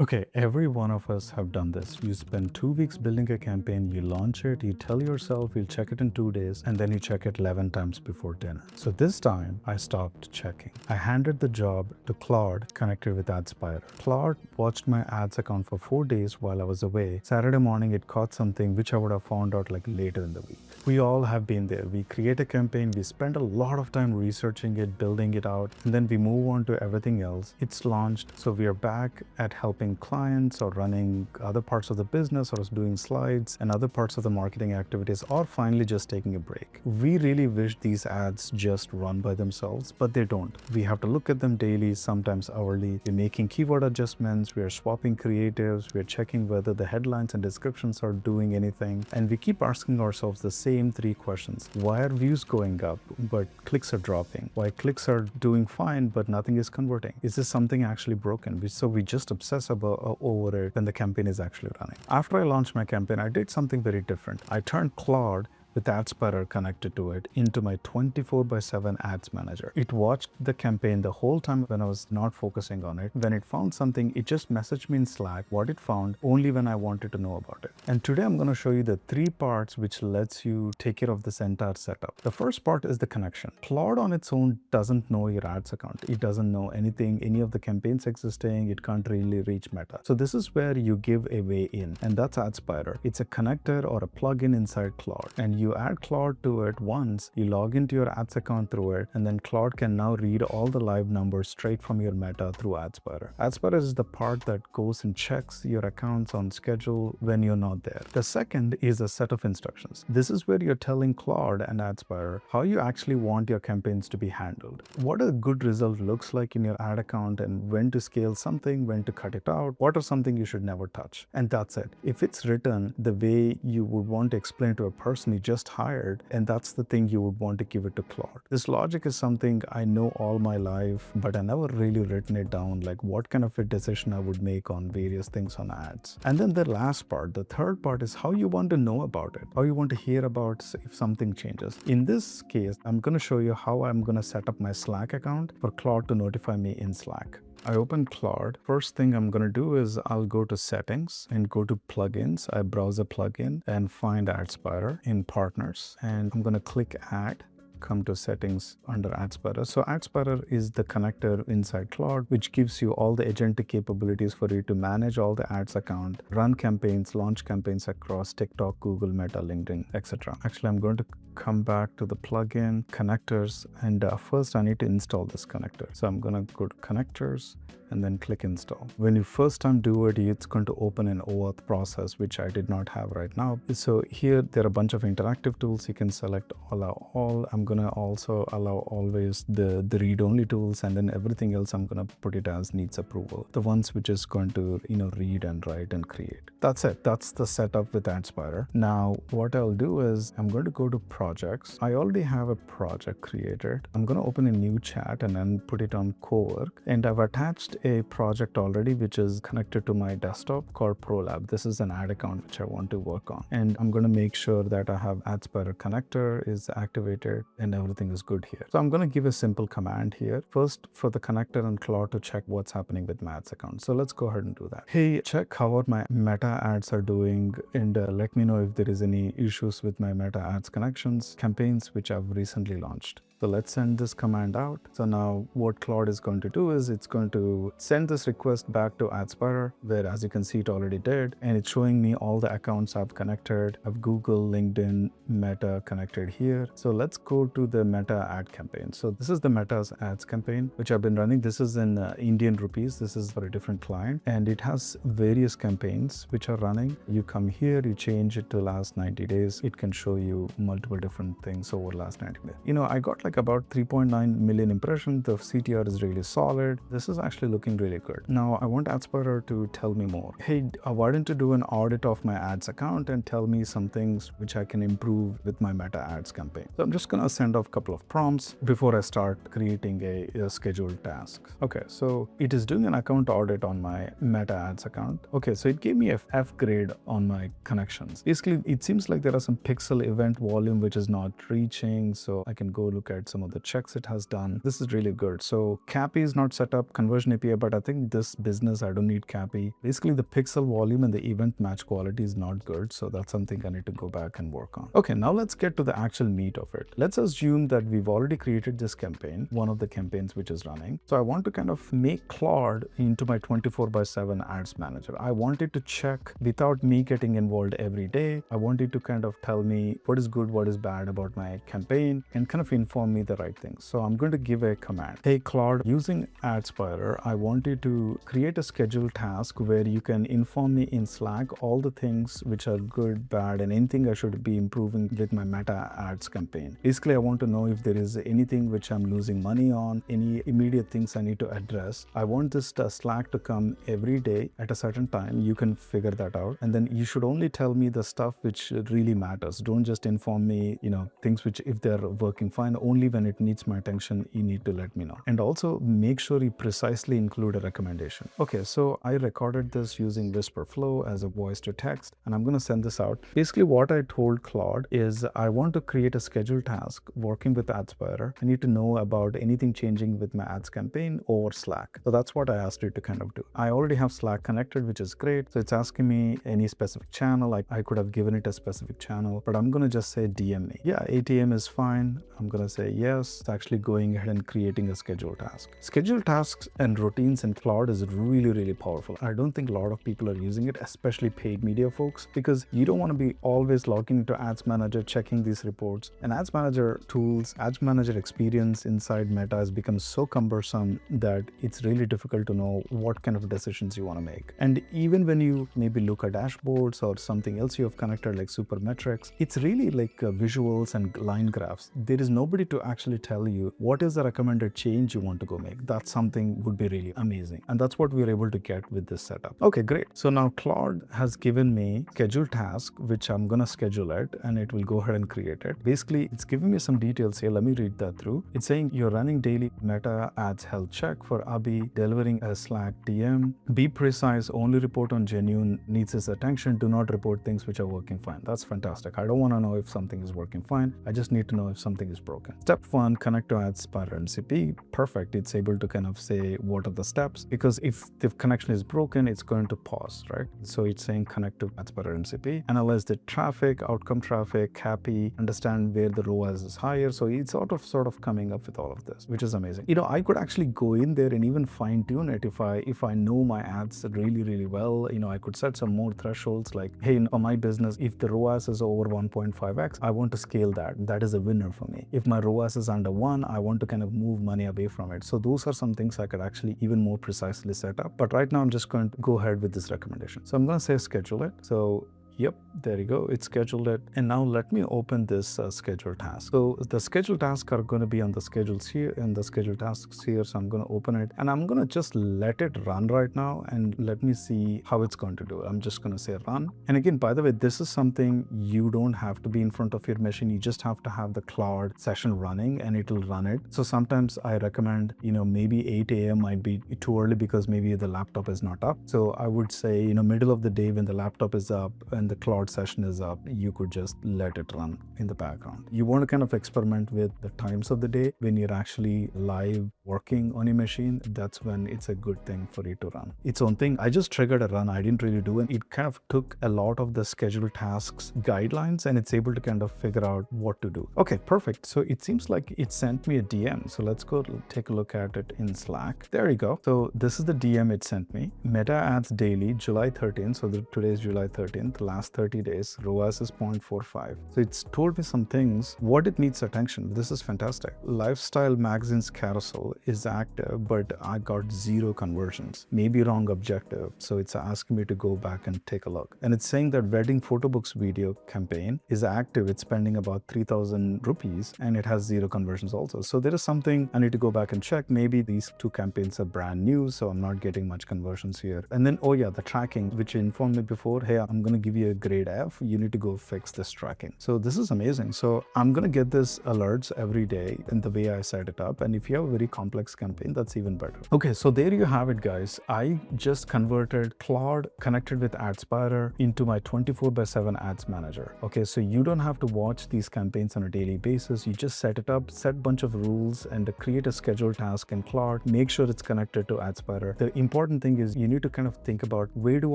Okay, every one of us have done this. You spend 2 weeks building a campaign, you launch it, you tell yourself you'll check it in 2 days, and then you check it 11 times before dinner. So this time, I stopped checking. I handed the job to Claude, connected with Adspire. Claude watched my ads account for 4 days while I was away. Saturday morning, it caught something which I would have found out like later in the week. We all have been there. We create a campaign, we spend a lot of time researching it, building it out, and then we move on to everything else. It's launched, so we are back at helping clients or running other parts of the business or doing slides and other parts of the marketing activities, or finally just taking a break. We really wish these ads just run by themselves, but they don't. We have to look at them daily, sometimes hourly. We're making keyword adjustments, we are swapping creatives, we're checking whether the headlines and descriptions are doing anything, and we keep asking ourselves the same three questions. Why are views going up but clicks are dropping? Why clicks are doing fine but nothing is converting? Is this something actually broken? So we just obsess over it when the campaign is actually running. After I launched my campaign, I did something very different. I turned Claude, with Adspire connected to it, into my 24/7 ads manager. It watched the campaign the whole time when I was not focusing on it. When it found something, it just messaged me in Slack what it found only when I wanted to know about it. And today I'm going to show you the three parts which lets you take care of this entire setup. The first part is the connection. Claude on its own doesn't know your ads account. It doesn't know anything, any of the campaigns existing. It can't really reach Meta. So this is where you give a way in, and that's Adspire. It's a connector or a plugin inside Claude, and you add Claude to it once, you log into your ads account through it, and then Claude can now read all the live numbers straight from your Meta through Adspire. Adspire is the part that goes and checks your accounts on schedule when you're not there. The second is a set of instructions. This is where you're telling Claude and Adspire how you actually want your campaigns to be handled. What a good result looks like in your ad account, and when to scale something, when to cut it out, what are something you should never touch. And that's it. If it's written the way you would want to explain to a person you just hired, and that's the thing you would want to give it to Claude. This logic is something I know all my life, but I never really written it down, like what kind of a decision I would make on various things on ads. And then the last part, the third part, is how you want to know about it, how you want to hear about if something changes. In this case, I'm going to show you how I'm going to set up my Slack account for Claude to notify me in Slack. I open Claude. First thing I'm going to do is I'll go to settings and go to plugins. I browse a plugin and find Adspire in partners, and I'm going to click add. Come to settings under Adspire. So Adspire is the connector inside Claude, which gives you all the agentic capabilities for you to manage all the ads account, run campaigns, launch campaigns across TikTok, Google, Meta, LinkedIn, etc. Actually, I'm going to come back to the plugin connectors, and first I need to install this connector. So I'm going to go to connectors and then click install. When you first time do it, it's going to open an OAuth process, which I did not have right now. So here there are a bunch of interactive tools. You can select allow all. I'm gonna also allow always the read-only tools, and then everything else I'm gonna put it as needs approval. The ones which is going to read and write and create. That's it. That's the setup with Adspire. Now what I'll do is I'm going to go to projects. I already have a project created. I'm going to open a new chat and then put it on Cowork, and I've attached a project already which is connected to my desktop called ProLab. This is an ad account which I want to work on, and I'm going to make sure that I have Adspire connector is activated and everything is good here. So I'm going to give a simple command here first for the connector and Claude to check what's happening with my ads account. So let's go ahead and do that. Hey, check how my Meta ads are doing, and let me know if there is any issues with my Meta ads connections campaigns which I've recently launched. So let's send this command out. So now what Claude is going to do is it's going to send this request back to Adspire, where as you can see it already did, and it's showing me all the accounts I've connected. I've Google, LinkedIn, Meta connected here. So let's go to the Meta ad campaign. So this is the Meta's ads campaign which I've been running. This is in Indian rupees. This is for a different client, and it has various campaigns which are running. You come here, you change it to last 90 days. It can show you multiple different things over last 90 days. I got like about 3.9 million impressions. The CTR is really solid. This is actually looking really good. Now I want Adspire to tell me more. Hey, why don't you do an audit of my ads account and tell me some things which I can improve with my Meta ads campaign. So I'm just gonna send off a couple of prompts before I start creating a scheduled task. Okay, so it is doing an account audit on my Meta ads account. Okay, so it gave me a F grade on my connections. Basically, it seems like there are some pixel event volume which is not reaching, so I can go look at at some of the checks it has done. This is really good. So CAPI is not set up, conversion API, but I think this business, I don't need CAPI. Basically, the pixel volume and the event match quality is not good. So that's something I need to go back and work on. Okay, now let's get to the actual meat of it. Let's assume that we've already created this campaign, one of the campaigns which is running. So I want to kind of make Claude into my 24/7 ads manager. I want it to check without me getting involved every day. I want it to kind of tell me what is good, what is bad about my campaign, and kind of inform me the right things. So I'm going to give a command. Hey Claude, using Adspire, I want you to create a scheduled task where you can inform me in Slack all the things which are good, bad, and anything I should be improving with my Meta ads campaign. Basically, I want to know if there is anything which I'm losing money on, any immediate things I need to address. I want this Slack to come every day at a certain time. You can figure that out. And then you should only tell me the stuff which really matters. Don't just inform me, things which if they're working fine, only when it needs my attention, you need to let me know. And also make sure you precisely include a recommendation. Okay, so I recorded this using Whisper Flow as a voice to text, and I'm going to send this out. Basically, what I told Claude is I want to create a scheduled task working with Adspire. I need to know about anything changing with my ads campaign over Slack. So that's what I asked it to kind of do. I already have Slack connected, which is great. So it's asking me any specific channel. I could have given it a specific channel, but I'm going to just say DM me. Yeah, ATM is fine. I'm going to say yes. It's actually going ahead and creating a scheduled task. Scheduled tasks and routines in Claude is really, really powerful. I don't think a lot of people are using it, especially paid media folks, because you don't want to be always logging into Ads Manager, checking these reports. And Ads Manager tools, Ads Manager experience inside Meta has become so cumbersome that it's really difficult to know what kind of decisions you want to make. And even when you maybe look at dashboards or something else you have connected like Supermetrics, it's really like visuals and line graphs. There is nobody to actually tell you what is the recommended change you want to go make. That's something would be really amazing. And that's what we're able to get with this setup. Okay, great. So now Claude has given me scheduled task, which I'm going to schedule it, and it will go ahead and create it. Basically, it's giving me some details here. Let me read that through. It's saying you're running daily Meta ads health check for Abhi, delivering a Slack DM. Be precise, only report on genuine needs his attention. Do not report things which are working fine. That's fantastic. I don't want to know if something is working fine. I just need to know if something is broken. Step 1, connect to Adspire MCP. Perfect. It's able to kind of say what are the steps, because if the connection is broken, it's going to pause, right? So it's saying connect to Adspire MCP, analyze the traffic, outcome traffic, CAPI, understand where the ROAS is higher. So it's sort of coming up with all of this, which is amazing. I could actually go in there and even fine tune it if I know my ads really, really well. I could set some more thresholds like, hey, for my business, if the ROAS is over 1.5x, I want to scale that. That is a winner for me. If my ROAS is under 1, I want to kind of move money away from it. So those are some things I could actually even more precisely set up. But right now I'm just going to go ahead with this recommendation. So I'm going to say schedule it. So yep, there you go. It's scheduled it. And now let me open this scheduled task. So the scheduled tasks are going to be on the schedules here and the scheduled tasks here. So I'm going to open it and I'm going to just let it run right now and let me see how it's going to do it. I'm just going to say run. And again, by the way, this is something you don't have to be in front of your machine. You just have to have the Claude session running and it will run it. So sometimes I recommend, maybe 8 a.m. might be too early because maybe the laptop is not up. So I would say, middle of the day when the laptop is up and the Claude session is up, you could just let it run in the background. You want to kind of experiment with the times of the day when you're actually live working on your machine. That's when it's a good thing for it to run its own thing. I just triggered a run. I didn't really do it. It kind of took a lot of the scheduled tasks guidelines and it's able to kind of figure out what to do. Okay, perfect. So it seems like it sent me a DM. So let's go take a look at it in Slack. There you go. So this is the DM it sent me. Meta ads daily, July 13th. So today is July 13th. Last 30 days, ROAS is 0.45. So it's told me some things, what it needs attention. This is fantastic. Lifestyle magazine's carousel is active, but I got 0 conversions. Maybe wrong objective. So it's asking me to go back and take a look. And it's saying that wedding photo books video campaign is active. It's spending about 3,000 rupees and it has 0 conversions also. So there is something I need to go back and check. Maybe these 2 campaigns are brand new, so I'm not getting much conversions here. And then, oh yeah, the tracking, which informed me before, hey, I'm going to give you a grade F, you need to go fix this tracking. So this is amazing. So I'm going to get this alerts every day in the way I set it up. And if you have a very complex campaign, that's even better. Okay, so there you have it, guys. I just converted Claude connected with Adspire into my 24/7 ads manager. Okay, so you don't have to watch these campaigns on a daily basis. You just set it up, set a bunch of rules, and create a scheduled task in Claude. Make sure it's connected to Adspire. The important thing is you need to kind of think about, where do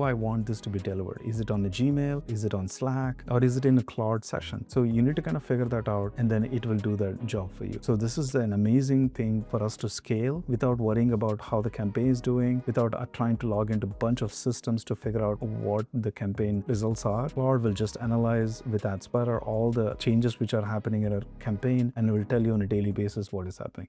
I want this to be delivered? Is it on the Gmail? Is it on Slack? Or is it in a Claude session? So you need to kind of figure that out, and then it will do the job for you. So this is an amazing thing for us to scale without worrying about how the campaign is doing, without trying to log into a bunch of systems to figure out what the campaign results are. Claude will just analyze with Adspire all the changes which are happening in a campaign, and it will tell you on a daily basis what is happening.